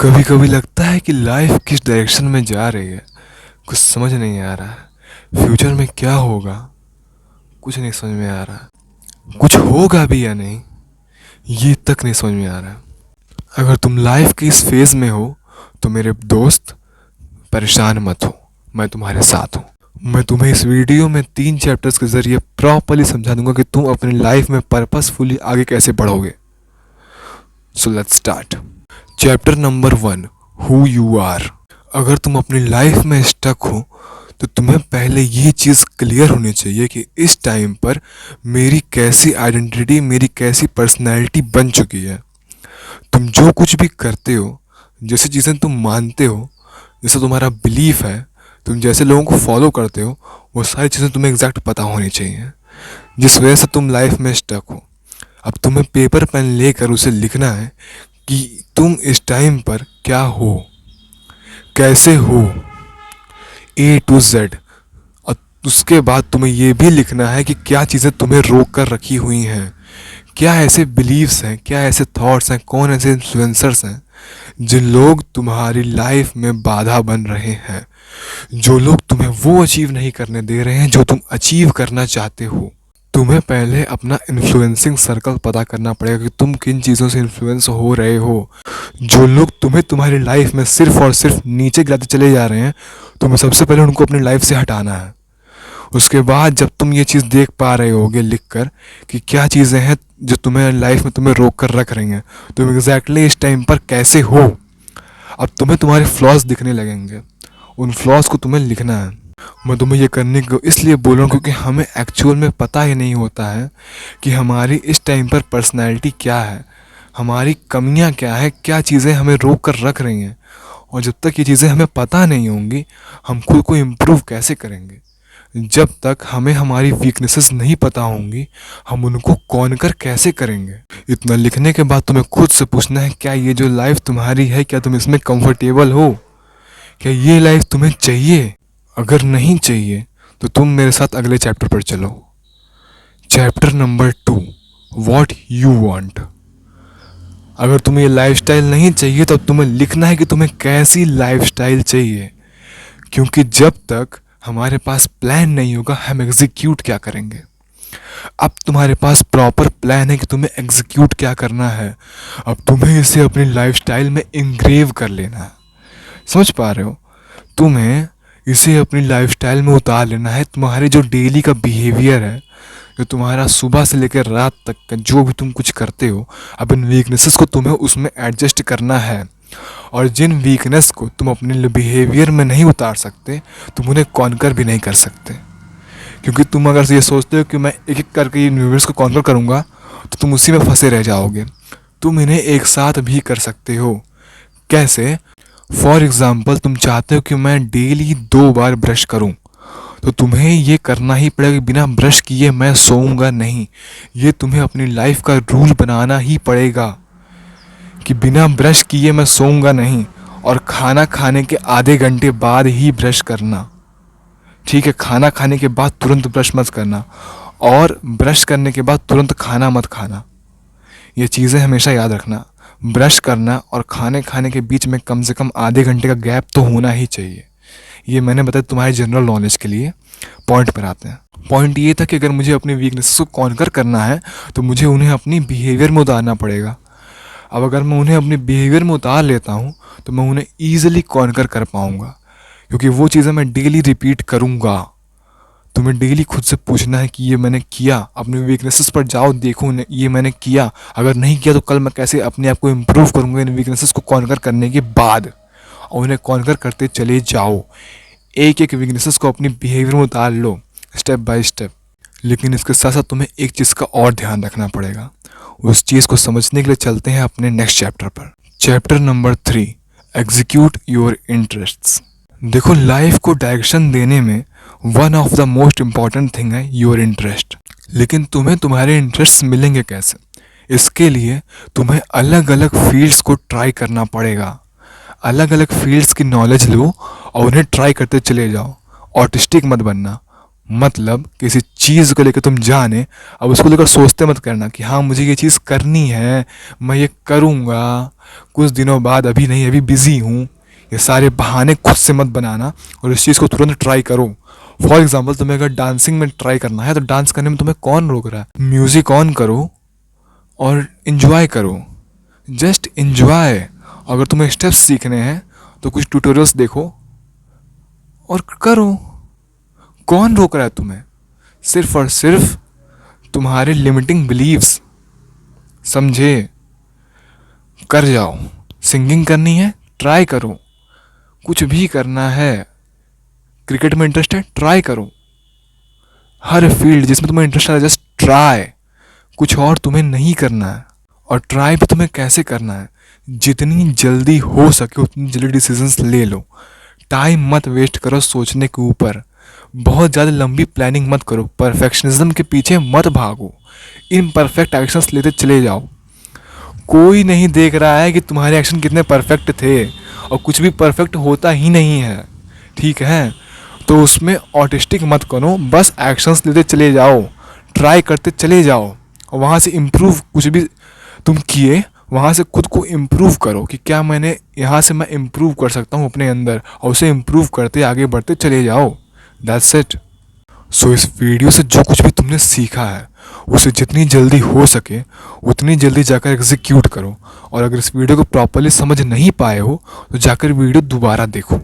कभी कभी लगता है कि लाइफ किस डायरेक्शन में जा रही है, कुछ समझ नहीं आ रहा है। फ्यूचर में क्या होगा, कुछ नहीं समझ में आ रहा है। कुछ होगा भी या नहीं, ये तक नहीं समझ में आ रहा है। अगर तुम लाइफ के इस फेज में हो तो मेरे दोस्त परेशान मत हो, मैं तुम्हारे साथ हूँ। मैं तुम्हें इस वीडियो में 3 चैप्टर्स के जरिए प्रॉपरली समझा दूंगा कि तुम अपनी लाइफ में पर्पसफुली आगे कैसे बढ़ोगे। So let's start. Chapter number 1, who you are. अगर तुम अपनी लाइफ में स्टक हो तो तुम्हें पहले ये चीज़ क्लियर होनी चाहिए कि इस टाइम पर मेरी कैसी आइडेंटिटी, मेरी कैसी पर्सनैलिटी बन चुकी है। तुम जो कुछ भी करते हो, जैसे चीज़ें तुम मानते हो, जैसे तुम्हारा बिलीफ है, तुम जैसे लोगों को फॉलो करते हो, वो सारी चीज़ें तुम्हें एग्जैक्ट पता होनी चाहिए, जिस वजह से तुम लाइफ में स्टक हो। अब तुम्हें पेपर पेन लेकर उसे लिखना है कि तुम इस टाइम पर क्या हो, कैसे हो, A to Z। और उसके बाद तुम्हें ये भी लिखना है कि क्या चीज़ें तुम्हें रोक कर रखी हुई हैं, क्या ऐसे बिलीव्स हैं, क्या ऐसे थॉट्स हैं, कौन ऐसे इन्फ्लुएंसर्स हैं जिन लोग तुम्हारी लाइफ में बाधा बन रहे हैं, जो लोग तुम्हें वो अचीव नहीं करने दे रहे हैं जो तुम अचीव करना चाहते हो। तुम्हें पहले अपना इन्फ्लुएंसिंग सर्कल पता करना पड़ेगा कि तुम किन चीज़ों से इन्फ्लुएंस हो रहे हो। जो लोग तुम्हें तुम्हारी लाइफ में सिर्फ और सिर्फ नीचे गिराते चले जा रहे हैं, तुम्हें सबसे पहले उनको अपनी लाइफ से हटाना है। उसके बाद जब तुम ये चीज़ देख पा रहे होगे लिख कर कि क्या चीज़ें हैं जो तुम्हें लाइफ में तुम्हें रोक कर रख रही हैं, तुम एग्जैक्टली इस टाइम पर कैसे हो, अब तुम्हें तुम्हारे फ्लॉज दिखने लगेंगे। उन फ्लॉज को तुम्हें लिखना है। मैं तुम्हें ये करने को इसलिए बोल रहा हूँ क्योंकि हमें एक्चुअल में पता ही नहीं होता है कि हमारी इस टाइम पर पर्सनैलिटी क्या है, हमारी कमियाँ क्या है, क्या चीज़ें हमें रोक कर रख रही हैं। और जब तक ये चीज़ें हमें पता नहीं होंगी, हम खुद को इम्प्रूव कैसे करेंगे। जब तक हमें हमारी वीकनेसेस नहीं पता होंगी, हम उनको कॉन्कर कैसे करेंगे। इतना लिखने के बाद तुम्हें खुद से पूछना है, क्या ये जो लाइफ तुम्हारी है, क्या तुम इसमें कंफर्टेबल हो, क्या ये लाइफ तुम्हें चाहिए। अगर नहीं चाहिए तो तुम मेरे साथ अगले चैप्टर पर चलो। Chapter number 2, what you want. अगर तुम्हें ये लाइफस्टाइल नहीं चाहिए तो तुम्हें लिखना है कि तुम्हें कैसी लाइफस्टाइल चाहिए, क्योंकि जब तक हमारे पास प्लान नहीं होगा हम एग्जीक्यूट क्या करेंगे। अब तुम्हारे पास प्रॉपर प्लान है कि तुम्हें एग्जीक्यूट क्या करना है, अब तुम्हें इसे अपनी लाइफस्टाइल में इंग्रेव कर लेना है। समझ पा रहे हो, तुम्हें इसे अपनी लाइफस्टाइल में उतार लेना है। तुम्हारे जो डेली का बिहेवियर है, जो तुम्हारा सुबह से लेकर रात तक का जो भी तुम कुछ करते हो, अब इन वीकनेसेस को तुम्हें उसमें एडजस्ट करना है। और जिन वीकनेस को तुम अपने बिहेवियर में नहीं उतार सकते, तुम उन्हें कॉन्कर भी नहीं कर सकते। क्योंकि तुम अगर ये सोचते हो कि मैं एक एक करके इन वीकनेस को कॉन्कर करूँगा, तो तुम उसी में फंसे रह जाओगे। तुम इन्हें एक साथ भी कर सकते हो। कैसे? फॉर एग्ज़ाम्पल, तुम चाहते हो कि मैं डेली 2 बार ब्रश करूं, तो तुम्हें ये करना ही पड़ेगा कि बिना ब्रश किए मैं सोऊंगा नहीं। ये तुम्हें अपनी लाइफ का रूल बनाना ही पड़ेगा कि बिना ब्रश किए मैं सोऊंगा नहीं। और खाना खाने के आधे घंटे बाद ही ब्रश करना, ठीक है। खाना खाने के बाद तुरंत ब्रश मत करना, और ब्रश करने के बाद तुरंत खाना मत खाना। ये चीज़ें हमेशा याद रखना। ब्रश करना और खाने खाने के बीच में कम से कम आधे घंटे का गैप तो होना ही चाहिए। ये मैंने बताया तुम्हारे जनरल नॉलेज के लिए। पॉइंट पर आते हैं। पॉइंट ये था कि अगर मुझे अपनी वीकनेस को कॉन्कर करना है तो मुझे उन्हें अपनी बिहेवियर में उतारना पड़ेगा। अब अगर मैं उन्हें अपने बिहेवियर में उतार लेता हूँ तो मैं उन्हें ईजिली कॉन्कर कर पाऊँगा, क्योंकि वो चीज़ें मैं डेली रिपीट करूँगा। तुम्हें डेली खुद से पूछना है कि ये मैंने किया। अपने वीकनेसेस पर जाओ, देखो ये मैंने किया, अगर नहीं किया तो कल मैं कैसे अपने आप को इम्प्रूव करूँगा इन वीकनेसेस को कॉन्कर करने के बाद। और उन्हें कॉन्कर करते चले जाओ। एक एक वीकनेसेस को अपनी बिहेवियर में उतार लो, स्टेप बाय स्टेप। लेकिन इसके साथ साथ तुम्हें एक चीज़ का और ध्यान रखना पड़ेगा। उस चीज़ को समझने के लिए चलते हैं अपने नेक्स्ट चैप्टर पर। Chapter number 3, execute your interests. देखो, लाइफ को डायरेक्शन देने में one of the most important thing है योर इंटरेस्ट। लेकिन तुम्हें तुम्हारे इंटरेस्ट मिलेंगे कैसे? इसके लिए तुम्हें अलग अलग फील्ड्स को ट्राई करना पड़ेगा। अलग अलग फील्ड्स की नॉलेज लो और उन्हें ट्राई करते चले जाओ। ऑटिस्टिक मत बनना, मतलब किसी चीज़ को लेकर तुम जाने, अब उसको लेकर सोचते मत करना कि हाँ मुझे ये चीज़ करनी है, मैं ये करूँगा कुछ दिनों बाद, अभी नहीं, अभी बिज़ी हूँ। ये सारे बहाने खुद से मत बनाना और इस चीज़ को तुरंत ट्राई करो। फॉर एग्जाम्पल, तुम्हें अगर डांसिंग में ट्राई करना है तो डांस करने में तुम्हें कौन रोक रहा है? म्यूज़िक ऑन करो और इन्जॉय करो, जस्ट इन्जॉय। अगर तुम्हें स्टेप्स सीखने हैं तो कुछ ट्यूटोरियल्स देखो और करो। कौन रोक रहा है तुम्हें? सिर्फ और सिर्फ तुम्हारे लिमिटिंग बिलीव्स। समझे? कर जाओ। सिंगिंग करनी है, ट्राई करो। कुछ भी करना है, क्रिकेट में इंटरेस्ट है, ट्राई करो। हर फील्ड जिसमें तुम्हें इंटरेस्ट है, जस्ट ट्राई। कुछ और तुम्हें नहीं करना है। और ट्राई भी तुम्हें कैसे करना है? जितनी जल्दी हो सके उतनी जल्दी डिसीजंस ले लो। टाइम मत वेस्ट करो सोचने के ऊपर। बहुत ज़्यादा लंबी प्लानिंग मत करो। परफेक्शनिज्म के पीछे मत भागो। इम्परफेक्ट एक्शंस लेते चले जाओ। कोई नहीं देख रहा है कि तुम्हारे एक्शन कितने परफेक्ट थे, और कुछ भी परफेक्ट होता ही नहीं है, ठीक है? तो उसमें ऑटिस्टिक मत करो, बस एक्शंस लेते चले जाओ, ट्राई करते चले जाओ, और वहाँ से इम्प्रूव, कुछ भी तुम किए वहाँ से खुद को इम्प्रूव करो कि क्या मैंने यहाँ से मैं इम्प्रूव कर सकता हूँ अपने अंदर, और उसे इम्प्रूव करते आगे बढ़ते चले जाओ। That's it. सो इस वीडियो से जो कुछ भी तुमने सीखा है उसे जितनी जल्दी हो सके उतनी जल्दी जाकर एग्जीक्यूट करो। और अगर इस वीडियो को प्रॉपरली समझ नहीं पाए हो तो जाकर वीडियो दोबारा देखो।